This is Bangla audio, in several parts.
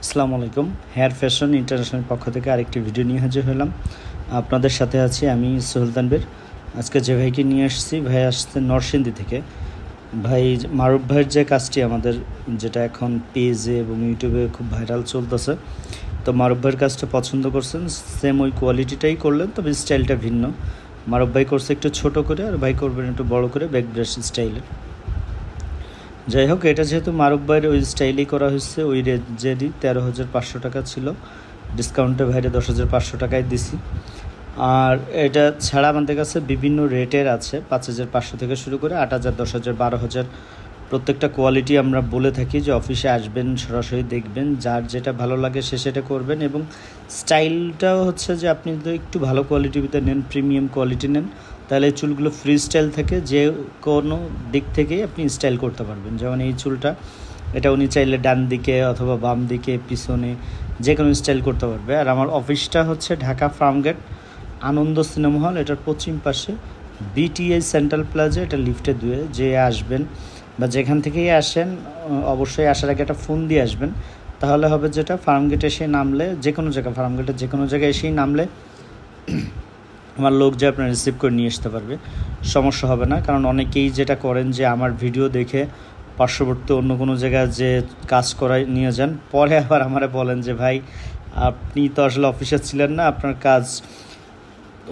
আসসালামু আলাইকুম। হেয়ার ফ্যাশন ইন্টারন্যাশনাল পক্ষ থেকে আরেকটি ভিডিও নিয়ে হাজির হলাম। আপনাদের সাথে আছি আমি সোহেল তানভীর। আজকে যে ভাইকে নিয়ে আসছি, ভাই আসছে নরসিংদী থেকে। ভাই মারুফ ভাইয়ের যে কাজটি আমাদের, যেটা এখন পেজে এবং ইউটিউবে খুব ভাইরাল চলতেছে, তো মারুফ ভাইয়ের কাজটা পছন্দ করছেন, সেম ওই কোয়ালিটিটাই করলেন, তবে স্টাইলটা ভিন্ন। মারুফ ভাই করছে একটু ছোট করে, আর ভাই করবেন একটু বড় করে, ব্যাক ব্রাশ স্টাইলের। যাই হোক, এটা যেহেতু মারুফ ভাইয়ের ওই স্টাইলেই করা হয়েছে, ওই রেঞ্জেরই 13,500 টাকা ছিল, ডিসকাউন্টে ভাইরে 10,500 টাকায় দিছি। আর এটা ছাড়া আমাদের কাছে বিভিন্ন রেটের আছে, 5,500 থেকে শুরু করে 8,000, 10,000, 12,000। প্রত্যেকটা কোয়ালিটি আমরা বলে থাকি যে অফিসে আসবেন, সরাসরি দেখবেন, যার যেটা ভালো লাগে সে সেটা করবেন। এবং স্টাইলটাও হচ্ছে যে আপনি যদি একটু ভালো কোয়ালিটিতে নেন, প্রিমিয়াম কোয়ালিটি নেন, তাহলে এই চুলগুলো ফ্রি স্টাইল থেকে যে কোনো দিক থেকেই আপনি স্টাইল করতে পারবেন। যেমন এই চুলটা, এটা উনি চাইলে ডান দিকে অথবা বাম দিকে, পিছনে, যে কোনো স্টাইল করতে পারবে। আর আমার অফিসটা হচ্ছে ঢাকা ফার্মগেট, আনন্দ সিনেমা হল, এটার পশ্চিম পাশে, বিটিআই সেন্ট্রাল প্লাজা। এটা লিফটে দুয়ে যে আসবেন বা যেখান থেকেই আসেন, অবশ্যই আসার আগে একটা ফোন দিয়ে আসবেন। তাহলে হবে যেটা, ফার্মগেটে এসে নামলে, যে কোনো জায়গায়, ফার্মগেটের যে কোনো জায়গায় এসেই নামলে আমার লোক যে আপনার রিসিভ করে নিয়ে আসতে পারবে, সমস্যা হবে না। কারণ অনেকেই যেটা করেন যে আমার ভিডিও দেখে পার্শ্ববর্তী অন্য কোনো জায়গায় যে কাজ করায় নিয়ে যান, পরে আবার আমারে বলেন যে ভাই, আপনি তো আসলে অফিসে ছিলেন না, আপনার কাজ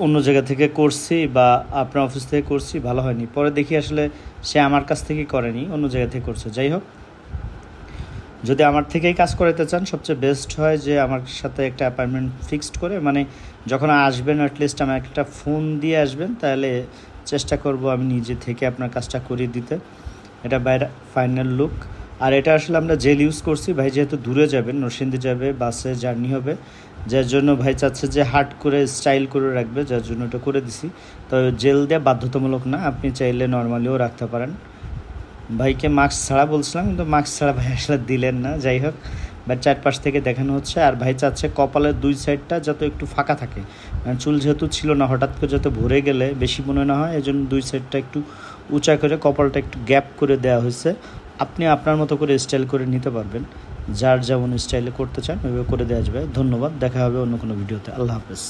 অন্য জায়গা থেকে করছি বা আপনার অফিস থেকে করছি, ভালো হয়নি। পরে দেখি আসলে সে আমার কাছ থেকেই করেনি, অন্য জায়গা থেকে করছে। যাই হোক, যদি আমার থেকেই কাজ করাতে চান, সবচেয়ে বেস্ট হয় যে আমার সাথে একটা অ্যাপয়েন্টমেন্ট ফিক্সড করে, মানে যখন আসবেন অ্যাটলিস্ট আমার একটা ফোন দিয়ে আসবেন, তাহলে চেষ্টা করব আমি নিজে থেকে আপনার কাজটা করিয়ে দিতে। এটা বাইরে ফাইনাল লুক। আর এটা আসলে আমরা জেল ইউজ করছি, ভাই যেহেতু দূরে যাবেন, নরসিংদী যাবে, বাসে জার্নি হবে, যার জন্য ভাই চাচ্ছে যে হার্ড করে স্টাইল করে রাখবে, যার জন্য এটা করে দিছি। তবে জেল দেওয়া বাধ্যতামূলক না, আপনি চাইলে নর্মালিও রাখতে পারেন। ভাইকে মাস্ক ছাড়া বলছিলাম, কিন্তু মাস্ক ছাড়া ভাই আসলে দিলেন না। যাই হোক, বা চারপাশ থেকে দেখানো হচ্ছে। আর ভাই চাচ্ছে কপালের দুই সাইডটা যাতে একটু ফাঁকা থাকে, মানে চুল যেহেতু ছিল না, হঠাৎ করে যাতে ভরে গেলে বেশি মনে না হয়, এই জন্য দুই সাইডটা একটু উঁচা করে, কপালটা একটু গ্যাপ করে দেওয়া হয়েছে। আপনি আপনার মতো করে স্টাইল করে নিতে পারবেন, যার যেমন স্টাইলে করতে চান ওইভাবে করে দেওয়া যাবে। ধন্যবাদ, দেখা হবে অন্য কোনো ভিডিওতে। আল্লাহ হাফেজ।